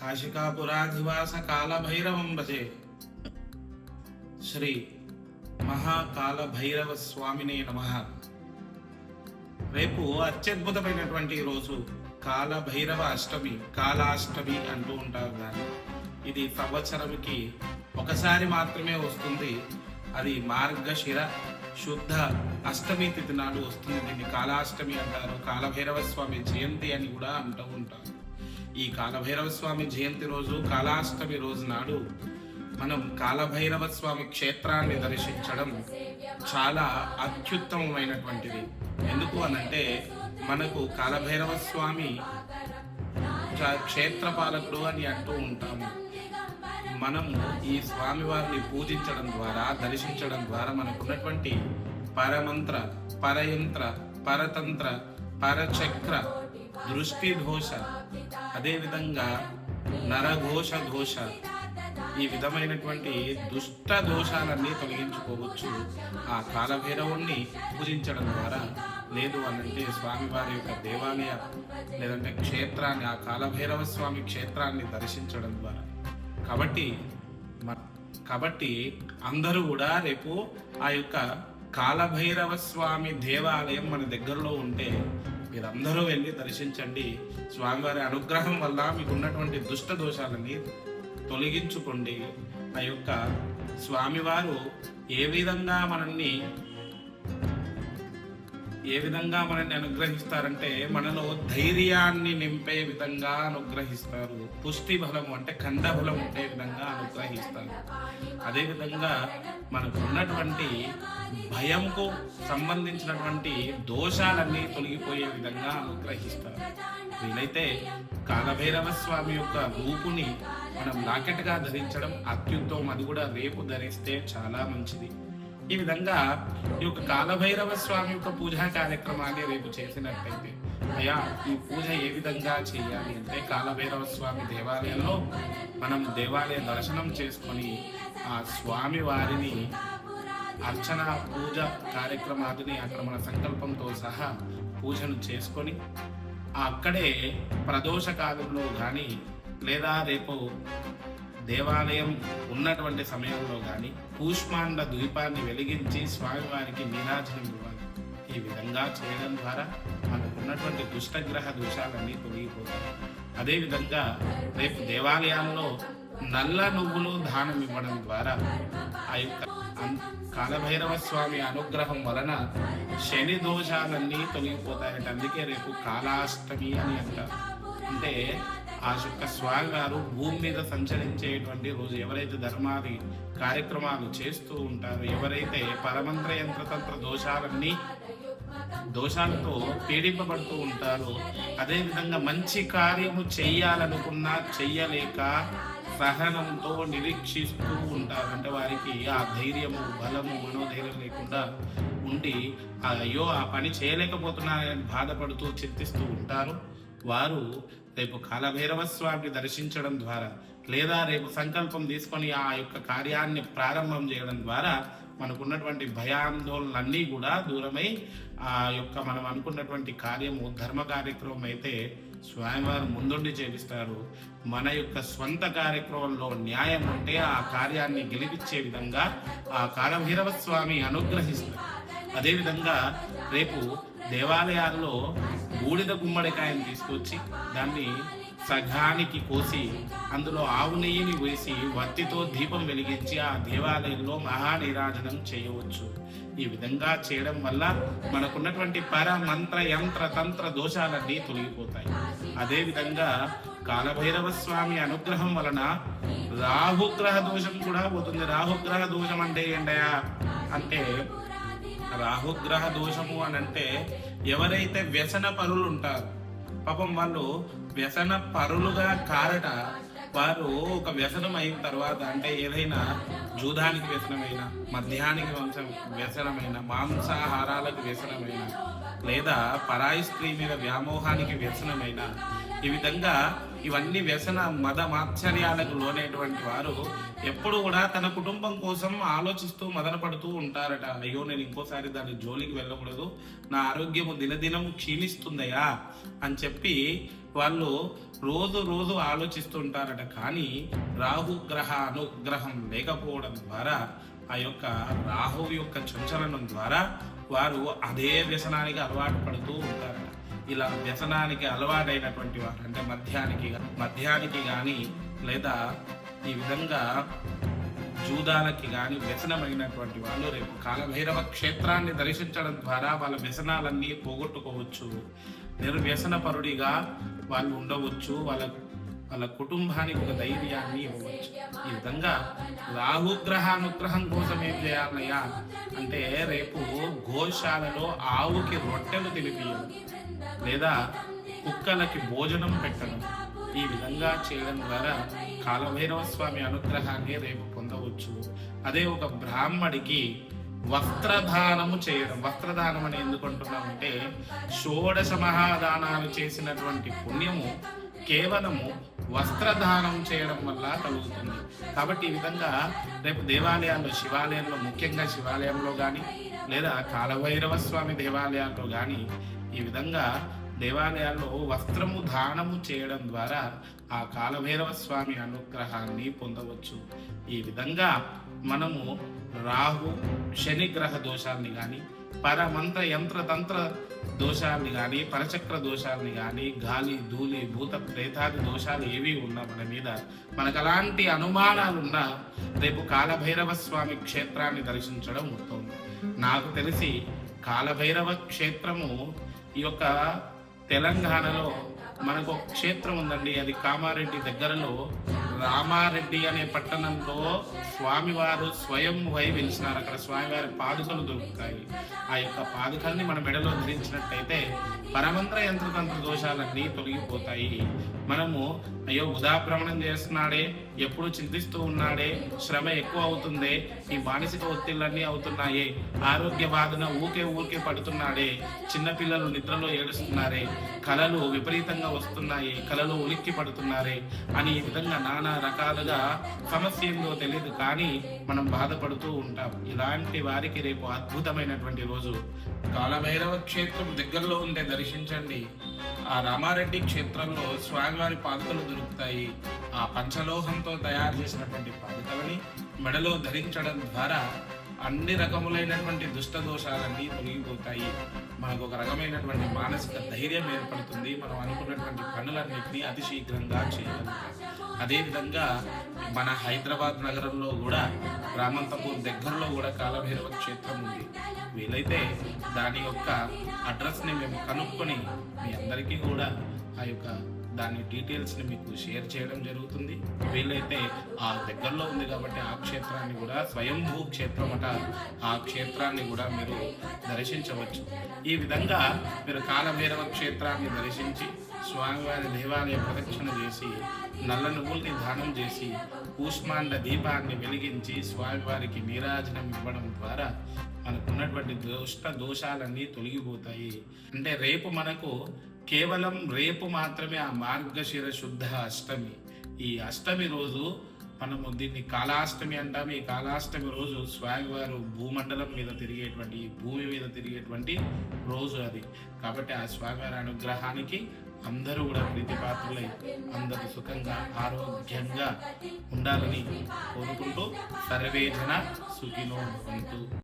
కాశికాపురాధివాస కాలభైరవం భజే. శ్రీ మహాకాల భైరవ స్వామినే నమః. రేపు అత్యద్భుతమైనటువంటి రోజు కాలభైరవ అష్టమి, కాలాష్టమి అంటూ ఉంటారు. కానీ ఇది సంవత్సరంకి ఒకసారి మాత్రమే వస్తుంది. అది మార్గశిర శుద్ధ అష్టమి తిథి నాడు వస్తుంది. దీన్ని కాలాష్టమి అంటారు. కాలభైరవ స్వామి జయంతి అని కూడా అంటూ ఉంటారు. ఈ కాలభైరవ స్వామి జయంతి రోజు, కాలాష్టమి రోజు నాడు మనం కాలభైరవ స్వామి క్షేత్రాన్ని దర్శించడం చాలా అత్యుత్తమమైనటువంటిది. ఎందుకు అనంటే మనకు కాలభైరవ స్వామి క్షేత్రపాలకుడు అని అంటూ ఉంటాము. మనము ఈ స్వామివారిని పూజించడం ద్వారా, దర్శించడం ద్వారా మనకున్నటువంటి పరమంత్ర, పరయంత్ర, పరతంత్ర, పరచక్ర, దృష్టి దోష, అదేవిధంగా నరఘోష దోష, ఈ విధమైనటువంటి దుష్ట దోషాలన్నీ తొలగించుకోవచ్చు ఆ కాలభైరవుణ్ణి పూజించడం ద్వారా. లేదు అనంటే స్వామివారి యొక్క దేవాలయ లేదంటే క్షేత్రాన్ని, ఆ కాలభైరవ స్వామి క్షేత్రాన్ని దర్శించడం ద్వారా. కాబట్టి అందరూ కూడా రేపు ఆ యొక్క కాలభైరవ స్వామి దేవాలయం మన దగ్గరలో ఉంటే మీరందరూ వెళ్ళి దర్శించండి. స్వామివారి అనుగ్రహం వల్ల మీకు ఉన్నటువంటి దుష్ట దోషాలని తొలగించుకోండి. ఆ యొక్క స్వామివారు ఏ విధంగా మనల్ని అనుగ్రహిస్తారంటే మనలో ధైర్యాన్ని నింపే విధంగా అనుగ్రహిస్తారు. పుష్టి బలము అంటే కండబలం ఉండే విధంగా అనుగ్రహిస్తారు. అదేవిధంగా మనకు ఉన్నటువంటి భయంకు సంబంధించినటువంటి దోషాలన్నీ తొలగిపోయే విధంగా అనుగ్రహిస్తారు. వీలైతే కాలభైరవ స్వామి యొక్క రూపుని మనం లాకెట్గా ధరించడం అత్యుత్తమం. అది కూడా రేపు ధరిస్తే చాలా మంచిది. ఈ విధంగా ఈ యొక్క కాలభైరవ స్వామి యొక్క పూజా కార్యక్రమాన్ని రేపు చేసినట్టయితే, అయ్యా ఈ పూజ ఏ విధంగా చేయాలి అంటే, కాలభైరవ స్వామి దేవాలయంలో మనం దేవాలయ దర్శనం చేసుకొని ఆ స్వామి వారిని అర్చన పూజ కార్యక్రమాన్ని అక్కడ మన సంకల్పంతో సహా పూజను చేసుకొని అక్కడే ప్రదోష కాలంలో కానీ లేదా రేపు దేవాలయం ఉన్నటువంటి సమయంలో కానీ కూష్మాండ ద్వీపాన్ని వెలిగించి స్వామివారికి నీరాజనం ఇవ్వాలి. ఈ విధంగా చేయడం ద్వారా మనకు ఉన్నటువంటి దుష్టగ్రహ దోషాలన్నీ తొలగిపోతాయి. అదేవిధంగా రేపు దేవాలయాల్లో నల్ల నువ్వులు దానం ఇవ్వడం ద్వారా ఆ యొక్క కాలభైరవ స్వామి అనుగ్రహం వలన శని దోషాలన్నీ తొలగిపోతాయట. అందుకే రేపు కాలాష్టమి అని అంటారు. అంటే ఆ యొక్క స్వామి గారు భూమి మీద సంచరించేటువంటి రోజు. ఎవరైతే ధర్మాది కార్యక్రమాలు చేస్తూ ఉంటారో, ఎవరైతే పరమంత్ర యంత్రతంత్ర దోషాలతో పీడింపబడుతూ ఉంటారో, అదేవిధంగా మంచి కార్యము చెయ్యాలనుకున్నా చెయ్యలేక సహనంతో నిరీక్షిస్తూ ఉంటారు. అంటే వారికి ఆ ధైర్యము, బలము, మనోధైర్యం లేకుండా ఉండి అయ్యో ఆ పని చేయలేకపోతున్నారని బాధపడుతూ చింతిస్తూ ఉంటారు. వారు రేపు కాలభైరవ స్వామిని దర్శించడం ద్వారా లేదా రేపు సంకల్పం తీసుకొని ఆ యొక్క కార్యాన్ని ప్రారంభం చేయడం ద్వారా మనకున్నటువంటి భయాందోళనలన్నీ కూడా దూరమై ఆ యొక్క మనం అనుకున్నటువంటి కార్యము, ధర్మ కార్యక్రమం అయితే స్వామివారు ముందుండి చేపిస్తారు. మన యొక్క స్వంత కార్యక్రమంలో న్యాయం ఉంటే ఆ కార్యాన్ని గెలిపించే విధంగా ఆ కాలభైరవ స్వామి అనుగ్రహిస్తారు. అదేవిధంగా రేపు దేవాలయాల్లో బూడిద గుమ్మడికాయను తీసుకొచ్చి దాన్ని సగానికి కోసి అందులో ఆవు నెయ్యిని వేసి వత్తితో దీపం వెలిగించి ఆ దేవాలయంలో మహానీరాజనం చేయవచ్చు. ఈ విధంగా చేయడం వల్ల మనకున్నటువంటి పరమంత్ర యంత్ర తంత్ర దోషాలన్నీ తొలగిపోతాయి. అదేవిధంగా కాలభైరవ స్వామి అనుగ్రహం వలన రాహుగ్రహ దోషం కూడా పోతుంది. రాహుగ్రహ దోషం అంటే ఏంటయా అంటే, రాహుగ్రహ దోషము అని అంటే ఎవరైతే వ్యసన పరులు ఉంటారు, పాపం వాళ్ళు వ్యసన పరులుగా కారట. వారు ఒక వ్యసనం అయిన తర్వాత అంటే ఏదైనా జూదానికి వ్యసనమైన, మద్యానికి వ్యసనమైన, మాంసాహారాలకు వ్యసనమైన, లేదా పరాయి స్త్రీ మీద వ్యామోహానికి వ్యసనమైన, ఈ విధంగా ఇవన్నీ వ్యసన మద మాత్సర్యాలకు లోనేటువంటి వారు ఎప్పుడు కూడా తన కుటుంబం కోసం ఆలోచిస్తూ మదన పడుతూ ఉంటారట. అయ్యో, నేను ఇంకోసారి దాని జోలికి వెళ్ళకూడదు, నా ఆరోగ్యము దినదినము క్షీణిస్తుందయా అని చెప్పి వాళ్ళు రోజు రోజు ఆలోచిస్తుంటారట. కానీ రాహుగ్రహ అనుగ్రహం లేకపోవడం ద్వారా, ఆ యొక్క రాహువు యొక్క చంచలనం ద్వారా వారు అదే వ్యసనానికి అలవాటు పడుతూ ఉంటారట. ఇలా వ్యసనానికి అలవాటైనటువంటి వారు అంటే మద్యానికి కానీ లేదా ఈ విధంగా జూదాలకి కానీ వ్యసనమైనటువంటి వాళ్ళు రేపు కాలభైరవ క్షేత్రాన్ని దర్శించడం ద్వారా వాళ్ళ వ్యసనాలన్నీ పోగొట్టుకోవచ్చు. నిర్వ్యసన పరుడిగా వాళ్ళు ఉండవచ్చు. వాళ్ళ కుటుంబానికి ఒక ధైర్యాన్ని ఇవ్వవచ్చు. ఈ విధంగా రాహుగ్రహానుగ్రహం కోసం ఏం చేయాలయ్యా అంటే, రేపు గోశాలలో ఆవుకి రొట్టెలు తినిపియడం లేదా కుక్కలకి భోజనం పెట్టడం, ఈ విధంగా చేయడం ద్వారా కాలభైరవ స్వామి అనుగ్రహాన్ని రేపు పొందవచ్చు. అదే ఒక బ్రాహ్మడికి వస్త్రదానము చేయడం. వస్త్రదానం అని ఎందుకు అంటున్నామంటే, షోడశ మహాదానాలు చేసినటువంటి పుణ్యము కేవలము వస్త్రదానం చేయడం వల్ల కలుగుతుంది. కాబట్టి ఈ విధంగా రేపు దేవాలయాల్లో, శివాలయంలో, ముఖ్యంగా శివాలయంలో కానీ లేదా కాలభైరవ స్వామి దేవాలయాల్లో కానీ ఈ విధంగా దేవాలయాల్లో వస్త్రము దానము చేయడం ద్వారా ఆ కాలభైరవ స్వామి అనుగ్రహాన్ని పొందవచ్చు. ఈ విధంగా మనము రాహు శని గ్రహ దోషాన్ని కానీ, పరమంత్ర యంత్ర తంత్ర దోషాలని కానీ, పరచక్ర దోషాలని కానీ, గాలి ధూళి భూత ప్రేతాది దోషాలు ఏవి ఉన్నా మన మీద, మనకు అలాంటి అనుమానాలున్నా రేపు కాలభైరవ స్వామి క్షేత్రాన్ని దర్శించడం ఉత్తమం. నాకు తెలిసి కాలభైరవ క్షేత్రము ఈ యొక్క తెలంగాణలో మనకు ఒక క్షేత్రం ఉందండి. అది కామారెడ్డి దగ్గరలో రామారెడ్డి అనే పట్టణంలో స్వామివారు స్వయం వెలిసినారు. అక్కడ స్వామివారి పాదుకలు దొరుకుతాయి. ఆ యొక్క పాదుకల్ని మన మెడలో ధరించినట్టయితే పరమంత్ర యంత్రతంత్ర దోషాలన్నీ తొలగిపోతాయి. మనము అయ్యో ఉదాభ్రమణం చేస్తున్నాడే, ఎప్పుడు చింతిస్తూ ఉన్నాడే, శ్రమ ఎక్కువ అవుతుందే, ఈ మానసిక ఒత్తిళ్ళన్నీ అవుతున్నాయే, ఆరోగ్య బాధన ఊరికే పడుతున్నాడే, చిన్నపిల్లలు నిద్రలో ఏడుస్తున్నారే, కళలు విపరీతంగా వస్తున్నాయి, కళలు ఉలిక్కి పడుతున్నారే అని ఈ విధంగా నానా రకాలుగా సమస్య ఏందో తెలియదు కానీ మనం బాధపడుతూ ఉంటాం. ఇలాంటి వారికి రేపు అద్భుతమైనటువంటి రోజు. కాలభైరవ క్షేత్రం దగ్గరలో ఉంటే దర్శించండి. ఆ రామారెడ్డి క్షేత్రంలో స్వామివారి పాదుకలు దొరుకుతాయి. ఆ పంచలోహంతో తయారు చేసినటువంటి పాదుకలని మెడలో ధరించడం ద్వారా అన్ని రకములైనటువంటి దుష్ట దోషాలన్నీ తొలగిపోతాయి. మనకు ఒక రకమైనటువంటి మానసిక ధైర్యం ఏర్పడుతుంది. మనం అనుకున్నటువంటి పనులన్నింటినీ అతి శీఘ్రంగా చేయగలుగుతాం. అదేవిధంగా మన హైదరాబాద్ నగరంలో కూడా రామంతపూర్ దగ్గరలో కూడా కాలభైరవ క్షేత్రం ఉంది. వీలైతే దాని యొక్క అడ్రస్ని మేము కనుక్కొని మీ అందరికీ కూడా ఆ యొక్క దాని డీటెయిల్స్ని మీకు షేర్ చేయడం జరుగుతుంది. వీలైతే ఆ దగ్గరలో ఉంది కాబట్టి ఆ క్షేత్రాన్ని కూడా స్వయంభూ క్షేత్రం అట, ఆ క్షేత్రాన్ని కూడా మీరు దర్శించవచ్చు. ఈ విధంగా మీరు కాలభైరవ క్షేత్రాన్ని దర్శించి స్వామివారి దేవాలయ ప్రదక్షిణ చేసి, నల్ల నువ్వుల్ని దానం చేసి, కూష్మాండ దీపాన్ని వెలిగించి స్వామివారికి నీరాజనం ఇవ్వడం ద్వారా మనకున్నటువంటి దోషాలన్నీ తొలగిపోతాయి. అంటే రేపు మనకు కేవలం రేపు మాత్రమే ఆ మార్గశిర శుద్ధ అష్టమి. ఈ అష్టమి రోజు మనము దీన్ని కాలాష్టమి అంటాము. ఈ కాలాష్టమి రోజు స్వామివారు భూమండలం మీద తిరిగేటువంటి, భూమి మీద తిరిగేటువంటి రోజు అది. కాబట్టి ఆ స్వామివారి అనుగ్రహానికి అందరూ కూడా ప్రీతిపాత్రులై అందరూ సుఖంగా ఆరోగ్యంగా ఉండాలని కోరుకుంటూ సర్వే జన సుఖినో భవంతు.